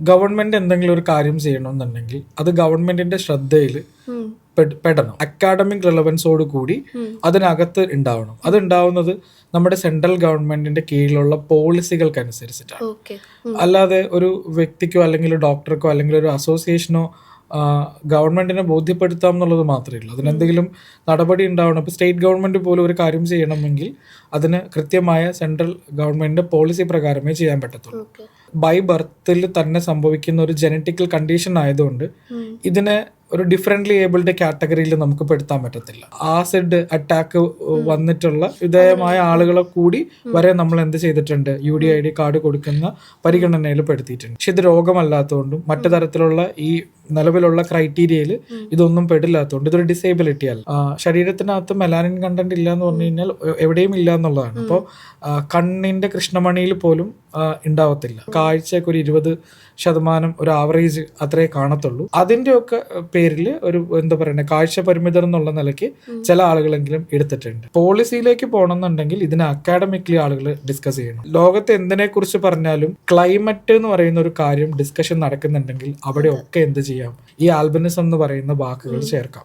Government എന്തെങ്കിലും ഒരു കാര്യം ചെയ്യണമെന്നുണ്ടെങ്കിൽ അത് ഗവൺമെന്റിന്റെ ശ്രദ്ധയിൽ പെടണം. അക്കാഡമിക് റിലവൻസോട് കൂടി അതിനകത്ത് ഉണ്ടാവണം. അത് ഉണ്ടാവുന്നത് നമ്മുടെ സെൻട്രൽ ഗവൺമെന്റിന്റെ കീഴിലുള്ള പോളിസികൾക്കനുസരിച്ചിട്ടാണ്. അല്ലാതെ ഒരു വ്യക്തിക്കോ അല്ലെങ്കിൽ ഒരു ഡോക്ടർക്കോ അല്ലെങ്കിൽ ഒരു അസോസിയേഷനോ ഗവൺമെന്റിനെ ബോധ്യപ്പെടുത്താം എന്നുള്ളത് മാത്രമേ ഉള്ളൂ. അതിനെന്തെങ്കിലും നടപടി ഉണ്ടാവണം. ഇപ്പോൾ സ്റ്റേറ്റ് ഗവൺമെന്റ് പോലും ഒരു കാര്യം ചെയ്യണമെങ്കിൽ അതിന് കൃത്യമായ സെൻട്രൽ ഗവൺമെന്റിന്റെ പോളിസി പ്രകാരമേ ചെയ്യാൻ പറ്റത്തുള്ളൂ. ബൈ ബർത്തിൽ തന്നെ സംഭവിക്കുന്ന ഒരു ജനറ്റിക്കൽ കണ്ടീഷൻ ആയതുകൊണ്ട് ഇതിനെ ഒരു ഡിഫറെന്റ്ലി ഏബിൾഡ് കാറ്റഗറിയിൽ നമുക്ക് പെടുത്താൻ പറ്റത്തില്ല. ആസിഡ് അറ്റാക്ക് വന്നിട്ടുള്ള വിധേയമായ ആളുകളെ കൂടി വരെ നമ്മൾ എന്ത് ചെയ്തിട്ടുണ്ട്, UDID കാർഡ് കൊടുക്കുന്ന പരിഗണനയിൽ പെടുത്തിയിട്ടുണ്ട്. പക്ഷെ ഇത് രോഗമല്ലാത്തതുകൊണ്ടും മറ്റു തരത്തിലുള്ള ഈ നിലവിലുള്ള ക്രൈറ്റീരിയയിൽ ഇതൊന്നും പെടില്ലാത്തതുകൊണ്ട് ഇതൊരു ഡിസേബിലിറ്റി അല്ല. ശരീരത്തിനകത്ത് മെലാനിൻ കണ്ടന്റ് ഇല്ല എന്ന് പറഞ്ഞു കഴിഞ്ഞാൽ എവിടെയും ഇല്ല എന്നുള്ളതാണ്. അപ്പോൾ കണ്ണിന്റെ കൃഷ്ണമണിയിൽ പോലും ഉണ്ടാവത്തില്ല. കാഴ്ചയൊക്കെ ഒരു 20% ഒരു ആവറേജ് അത്രേ കാണത്തുള്ളൂ. അതിന്റെ ഒക്കെ പേരിൽ ഒരു എന്താ പറയുക കാഴ്ച പരിമിതർ എന്നുള്ള നിലയ്ക്ക് ചില ആളുകളെങ്കിലും എടുത്തിട്ടുണ്ട്. പോളിസിയിലേക്ക് പോകണമെന്നുണ്ടെങ്കിൽ ഇതിനെ അക്കാഡമിക്കലി ആളുകൾ ഡിസ്കസ് ചെയ്യണം. ലോകത്ത് എന്തിനെ കുറിച്ച് പറഞ്ഞാലും ക്ലൈമറ്റ് എന്ന് പറയുന്ന ഒരു കാര്യം ഡിസ്കഷൻ നടക്കുന്നുണ്ടെങ്കിൽ അവിടെ ഒക്കെ എന്ത് ചെയ്യാം, ഈ ആൽബിനിസം എന്ന് പറയുന്ന വാക്കുകൾ ചേർക്കാം.